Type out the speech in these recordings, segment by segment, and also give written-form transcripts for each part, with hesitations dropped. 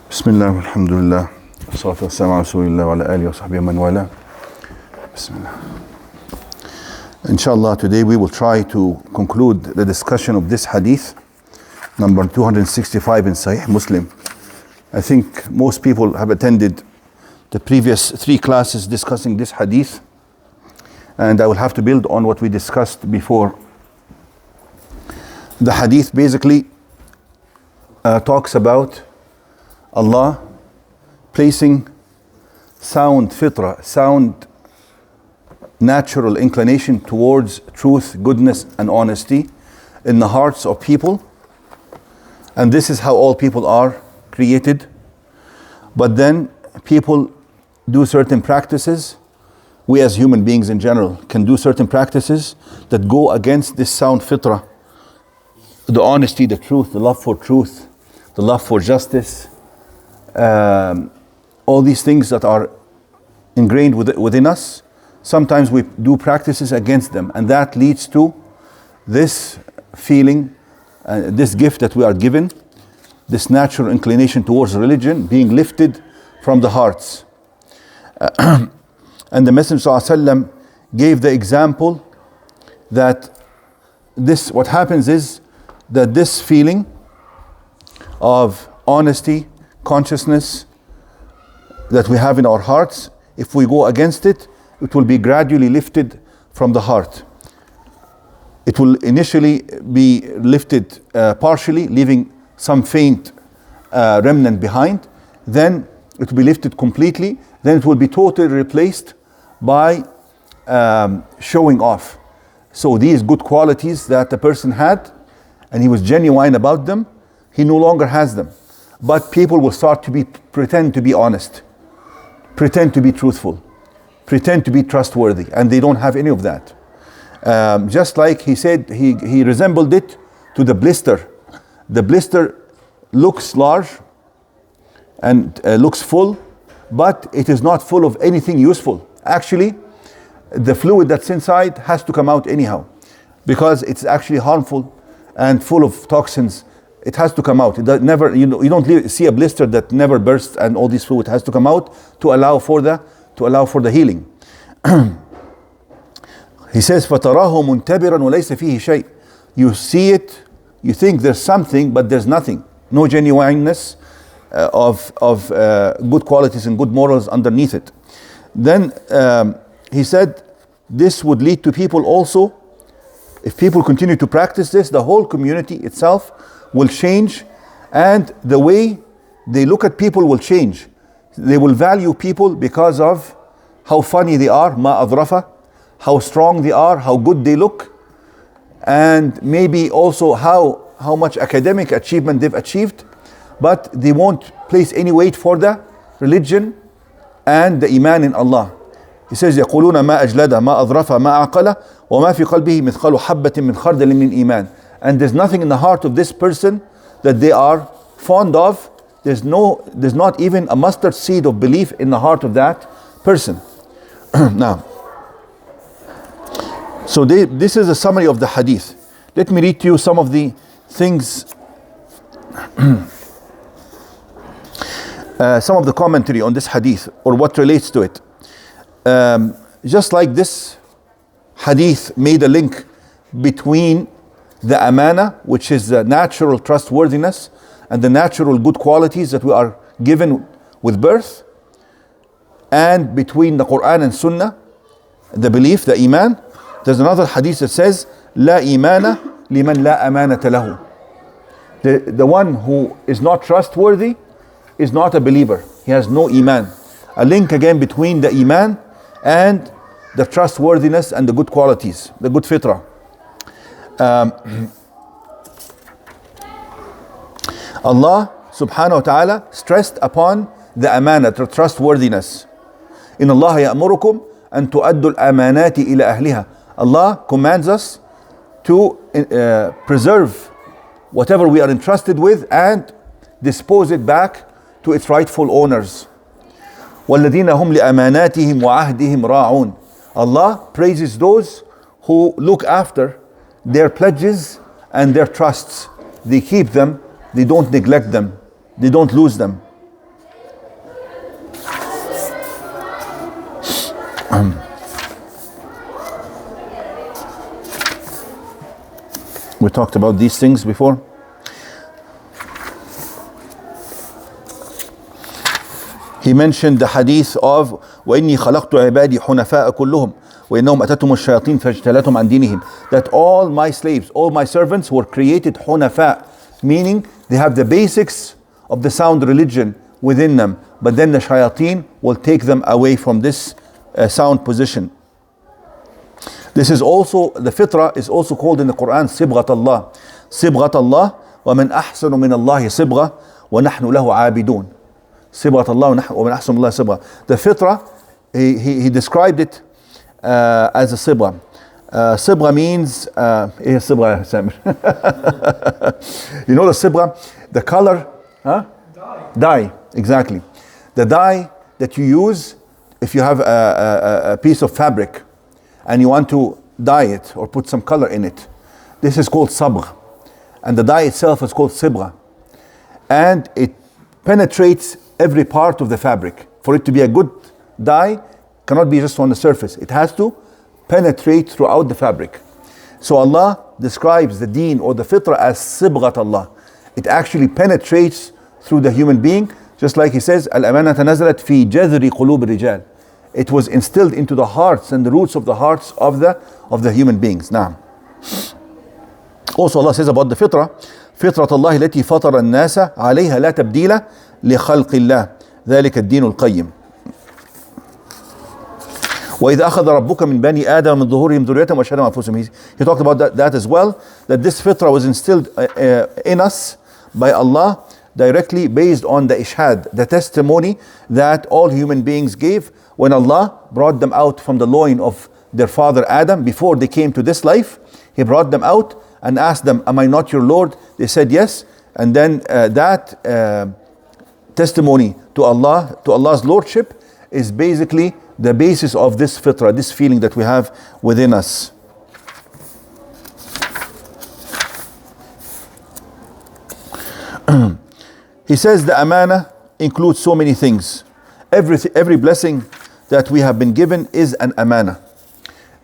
Bismillah, alhamdulillah, salatu wassalamu ala rasulillah wa ala alihi wa sahbihi man wala. Bismillah. Inshallah, today we will try to conclude the discussion of this hadith, number 265 in Sahih Muslim. I think most people have attended the previous 3 classes discussing this hadith, and I will have to build on what we discussed before. The hadith basically talks about Allah placing sound fitra, sound natural inclination towards truth, goodness and honesty in the hearts of people. And this is how all people are created. But then people do certain practices. We as human beings in general can do certain practices that go against this sound fitra. The honesty, the truth, the love for truth, the love for justice. All these things that are ingrained within us, sometimes we do practices against them, and that leads to this feeling, this gift that we are given, this natural inclination towards religion being lifted from the hearts. And the Messenger ﷺ gave the example that what happens is that this feeling of honesty, consciousness that we have in our hearts, if we go against it, it will be gradually lifted from the heart. It will initially be lifted partially, leaving some faint remnant behind. Then it will be lifted completely. Then it will be totally replaced by showing off. So these good qualities that the person had, and he was genuine about them, he no longer has them. But people will start to pretend to be honest, pretend to be truthful, pretend to be trustworthy, and they don't have any of that. Just like he said, he resembled it to the blister. The blister looks large and looks full, but it is not full of anything useful. Actually, the fluid that's inside has to come out anyhow, because it's actually harmful and full of toxins. It has to come out. It never, you don't see a blister that never bursts, and all this fluid has to come out to allow for the healing. He says, فَتَرَاهُ مُنْتَبِرًا وَلَيْسَ فِيهِ شَيْءٍ. You see it, you think there's something, but there's nothing. No genuineness of good qualities and good morals underneath it. Then he said, this would lead to people also, if people continue to practice this, the whole community itself will change, and the way they look at people will change. They will value people because of how funny they are, ma adrafa, how strong they are, how good they look, and maybe also how much academic achievement they've achieved, but they won't place any weight for the religion and the Iman in Allah. He says, يقولون ما أجلد ما أظرف ما أعقل وما في قلبه مثقال حبة من خردل من إيمان. And there's nothing in the heart of this person that they are fond of. There's not even a mustard seed of belief in the heart of that person. Now, so this is a summary of the hadith. Let me read to you some of the things, some of the commentary on this hadith, or what relates to it. Just like this hadith made a link between the amana, which is the natural trustworthiness and the natural good qualities that we are given with birth, and between the Quran and Sunnah, the belief, the Iman. There's another hadith that says, La imana liman la amanata lahu. The one who is not trustworthy is not a believer. He has no Iman. A link again between the Iman and the trustworthiness and the good qualities, the good fitrah. Allah subhanahu wa ta'ala stressed upon the amana, the trustworthiness. In Allah ya'murukum an tu'addu al-amanati ila ahliha. Allah commands us to preserve whatever we are entrusted with and dispose it back to its rightful owners. وَالَّذِينَ هُمْ لِأَمَانَاتِهِمْ وَعَهْدِهِمْ رَاعُونَ. Allah praises those who look after their pledges and their trusts. They keep them, they don't neglect them, they don't lose them. We talked about these things before. He mentioned the hadith of وَإِنِّي خَلَقْتُ عِبَادِي حُنَفَاءَ كُلُّهُمْ وَإِنَّهُمْ أَتَتْهُمُ الشَّيَاطِينُ فَاجْتَالَتْهُمْ عَنْ دِينِهِمْ, that all my slaves, all my servants were created hunafa, meaning they have the basics of the sound religion within them, but then the shayateen will take them away from this sound position. This is also, the fitrah is also called in the Quran صبغة الله. صبغة الله ومن أحسن من الله صبغة ونحن له عابدون. صبغة الله ومن أحسن من الله صبغة. The fitrah, he described it as a صبغة. صبغة means إيه صبغة يا سامر؟ You know the صبغة, the color, huh? Dye, exactly. The dye that you use if you have a piece of fabric and you want to dye it or put some color in it. This is called sabgh. And the dye itself is called sibgha. And it penetrates every part of the fabric. For it to be a good dye, cannot be just on the surface. It has to penetrate throughout the fabric. So Allah describes the deen or the fitrah as sibghat Allah. It actually penetrates through the human being, just like he says, Al-amanata nazalat fi jadri qulub rijal. It was instilled into the hearts and the roots of the hearts of the human beings. Now, also Allah says about the fitrah, فطرة الله التي فطر الناس عليها لا تبديل لخلق الله ذلك الدين القيم. وإذا أخذ ربك من بني آدم من ظهورهم ذريتهم وأشهدهم على أنفسهم. He talked about that as well, that this fitrah was instilled in us by Allah directly based on the ishhad, the testimony that all human beings gave when Allah brought them out from the loin of their father Adam. Before they came to this life, He brought them out and asked them, am I not your Lord? They said yes. And then that testimony to Allah, to Allah's Lordship, is basically the basis of this fitrah, this feeling that we have within us. He says the amana includes so many things. Every blessing that we have been given is an amana,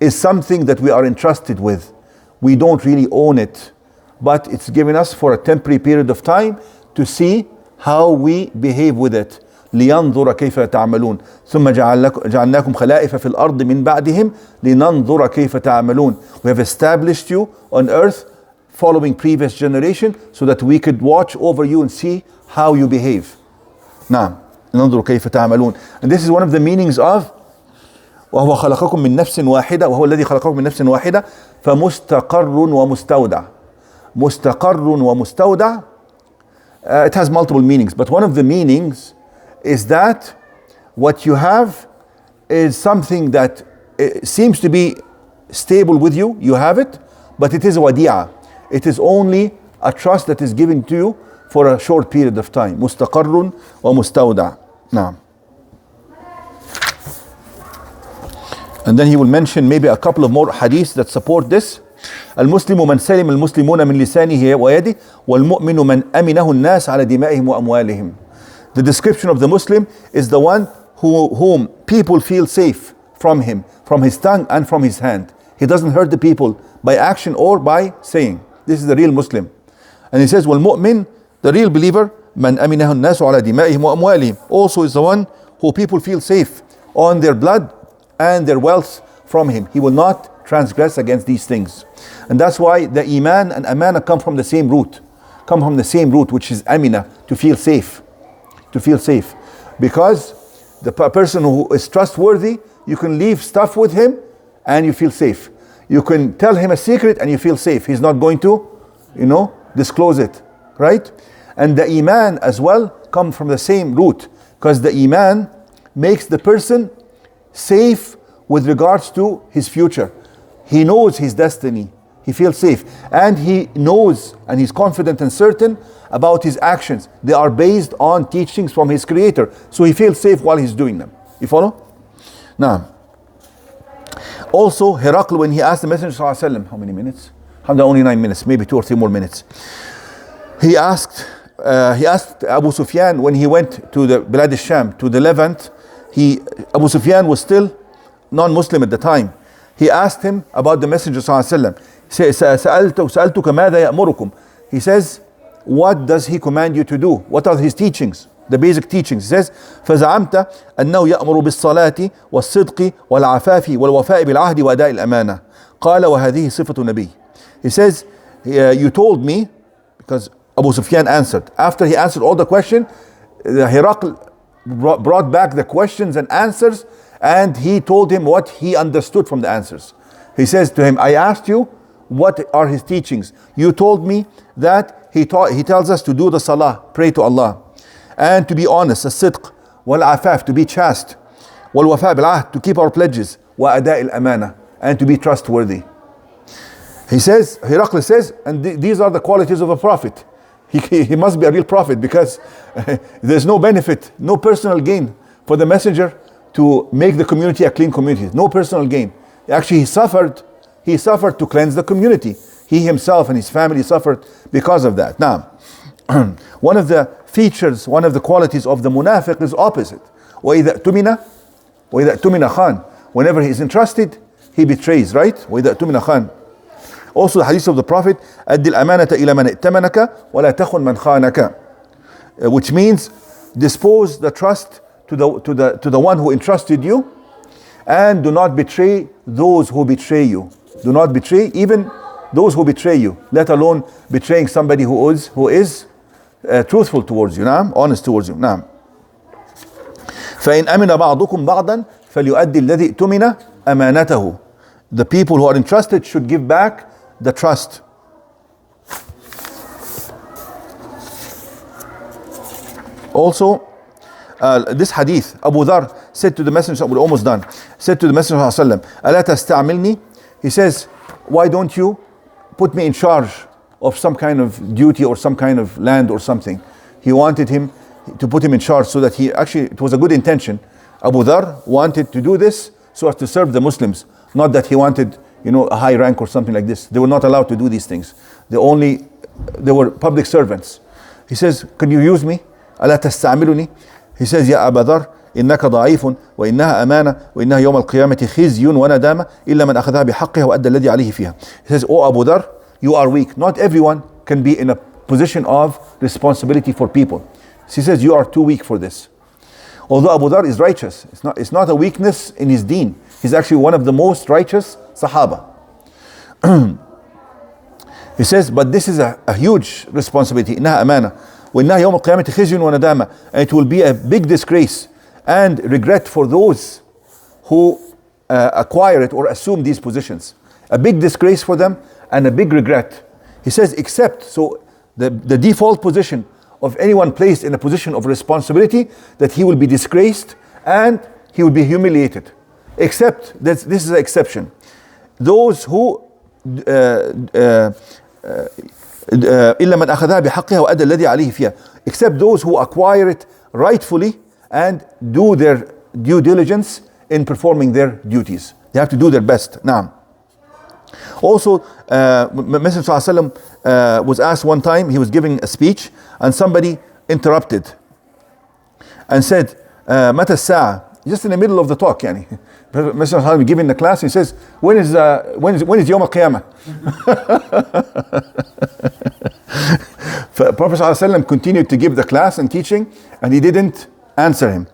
is something that we are entrusted with. We don't really own it, but it's given us for a temporary period of time to see how we behave with it. لينظر كيف تعملون ثم جعلناكم خلائف في الأرض من بعدهم لننظر كيف تعملون. We have established you on earth following previous generation so that we could watch over you and see how you behave. نعم ننظر كيف تعملون. And this is one of the meanings of وهو خلقكم من نفس واحدة وهو الذي خلقكم من نفس واحدة فمستقر ومستودع. مستقر ومستودع, it has multiple meanings, but one of the meanings is that what you have is something that seems to be stable with you. You have it, but it is wadi'a. It is only a trust that is given to you for a short period of time. مستقر ومستودع. نعم. And then he will mention maybe a couple of more hadiths that support this. المسلم من سلم المسلمون من لسانه ويده والمؤمن من أمنه الناس على دمائهم وأموالهم. The description of the Muslim is the one whom people feel safe from him, from his tongue and from his hand. He doesn't hurt the people by action or by saying. This is the real Muslim. And he says, والمؤمن, the real believer, من أمنه الناس على دمائهم وأموالهم, also is the one who people feel safe on their blood and their wealth from him. He will not transgress against these things. And that's why the Iman and Amana come from the same root. Come from the same root, which is Amina, to feel safe. To feel safe. Because the person who is trustworthy, you can leave stuff with him and you feel safe. You can tell him a secret and you feel safe. He's not going to, disclose it. Right? And the Iman as well come from the same root. Because the Iman makes the person safe with regards to his future. He knows his destiny. He feels safe. And he knows and he's confident and certain about his actions. They are based on teachings from his Creator. So he feels safe while he's doing them. You follow? Now, also Herakl, when he asked the Messenger ﷺ, how many minutes? Only 9 minutes, maybe 2 or 3 more minutes. He asked Abu Sufyan when he went to the Bilad al-Sham, to the Levant. Abu Sufyan was still non-Muslim at the time. He asked him about the Messenger sallallahu alaihi wasallam. سألتك ماذا يأمركم. He says, what does he command you to do? What are his teachings? The basic teachings. He says, فزعمت أنه يأمر بالصلاة والصدق والعفاف والوفاء بالعهد وأداء الأمانة. قال وهذه صفة النبي. He says, you told me, because Abu Sufyan answered. After he answered all the question, Herakl brought back the questions and answers, and he told him what he understood from the answers. He says to him, I asked you, what are his teachings? You told me that he tells us to do the salah, pray to Allah, and to be honest, as-sidq, wal-afaf, to be chaste, wal-wafa bil-ahd, to keep our pledges, wa-ada' al-amana, and to be trustworthy. He says, Herakl says, and these are the qualities of a prophet. He must be a real prophet, because there's no benefit, no personal gain for the messenger to make the community a clean community. No personal gain. Actually, he suffered to cleanse the community. He himself and his family suffered because of that. Now, one of the features, one of the qualities of the munafiq is opposite. وَإِذَا اؤْتُمِنَ خَانَ. Whenever he is entrusted, he betrays, right? وَإِذَا اؤْتُمِنَ خَانَ. Also the hadith of the Prophet, أَدِّ الْأَمَانَةَ إِلَى مَنْ ائْتَمَنَكَ وَلَا تَخُنْ مَنْ خَانَكَ. Which means dispose the trust to the one who entrusted you, and do not betray those who betray you. Do not betray even those who betray you, let alone betraying somebody who is truthful towards you, honest towards you. فإن أمن بعضكم بعضا فليؤدي الذي اؤتمن أمانته. The people who are entrusted should give back the trust. Also, this hadith, Abu Dhar said to the Messenger, we're almost done, said to the Messenger sallallahu alaihi wasallam, ألا تستعملني? He says, why don't you put me in charge of some kind of duty or some kind of land or something? He wanted him to put him in charge, so that it was a good intention. Abu Dhar wanted to do this so as to serve the Muslims, not that he wanted, a high rank or something like this. They were not allowed to do these things. They were public servants. He says, can you use me? ألا تستعملني? He says, يا أبا ذر إنك ضعيف وإنها أمانة وإنها يوم القيامة خزي وندامة إلا من أخذها بحقها وأدى الذي عليه فيها. He says, oh Abu Dhar, you are weak. Not everyone can be in a position of responsibility for people. He says, you are too weak for this. Although Abu Dhar is righteous, it's not a weakness in his deen. He's actually one of the most righteous Sahaba. He says, but this is a huge responsibility. إنها أمانة وإنها يوم القيامة خزي وندامة. And it will be a big disgrace and regret for those who acquire it or assume these positions. A big disgrace for them and a big regret. He says, except, so the default position of anyone placed in a position of responsibility, that he will be disgraced and he will be humiliated. Except, this is an exception. Those who إلا من أخذها بحقها وأدى الذي عليه فيها. Except those who acquire it rightfully and do their due diligence in performing their duties. They have to do their best. Now, also, Messenger ﷺ was asked one time, he was giving a speech, and somebody interrupted and said, متى الساعة? Just in the middle of the talk, yani. Messenger ﷺ giving the class, he says, when is Yawm al-Qiyamah? Prophet ﷺ continued to give the class and teaching, and he didn't answer him.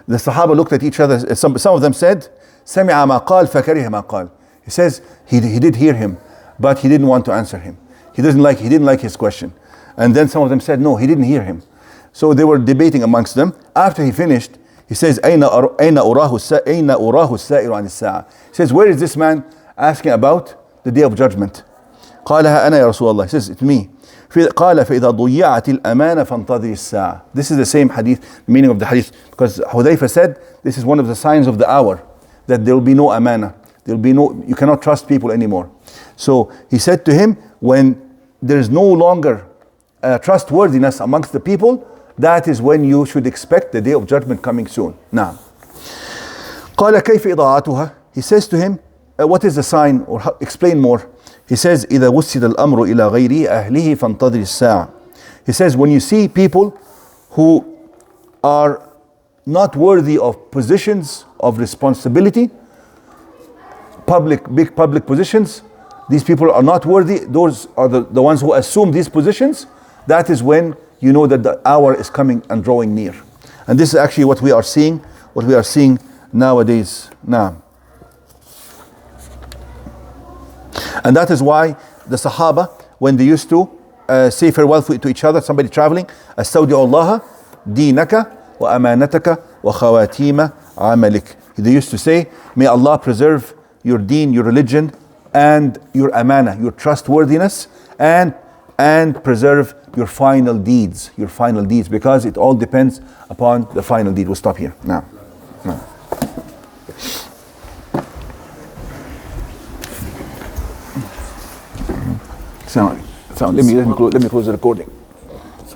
The Sahaba looked at each other. Some of them said, سمع ما قال فكره ما قال. He says he did hear him, but he didn't want to answer him. He didn't like his question. And then some of them said, no, he didn't hear him. So they were debating amongst them. After he finished, he says, أين أراه السائر عن الساعة. He says, where is this man asking about the day of judgment? قالها أنا يا رسول الله. He says, it's me. قال فإذا ضيعت الأمانة فانتظر الساعة. This is the same hadith, meaning of the hadith, because Hudayfa said this is one of the signs of the hour, that there will be no amana. You cannot trust people anymore. So he said to him, when there is no longer trustworthiness amongst the people, that is when you should expect the day of judgment coming soon. Now, قال كيف إضاعتها? He says to him, what is the sign, or explain more. He says, إذا وسد الأمر إلى غير أهله فانتظر الساعة. He says, when you see people who are not worthy of positions of responsibility, big public positions, these people are not worthy. Those are the ones who assume these positions. That is when you know that the hour is coming and drawing near. And this is actually what we are seeing nowadays now. And that is why the Sahaba, when they used to say farewell to each other, somebody traveling, Astawdi'u Allah dinaka wa amanataka wa khawatima amalik. They used to say, may Allah preserve your deen, your religion, and your amana, your trustworthiness, and preserve your final deeds, because it all depends upon the final deed. We'll stop here now. So let me close the recording.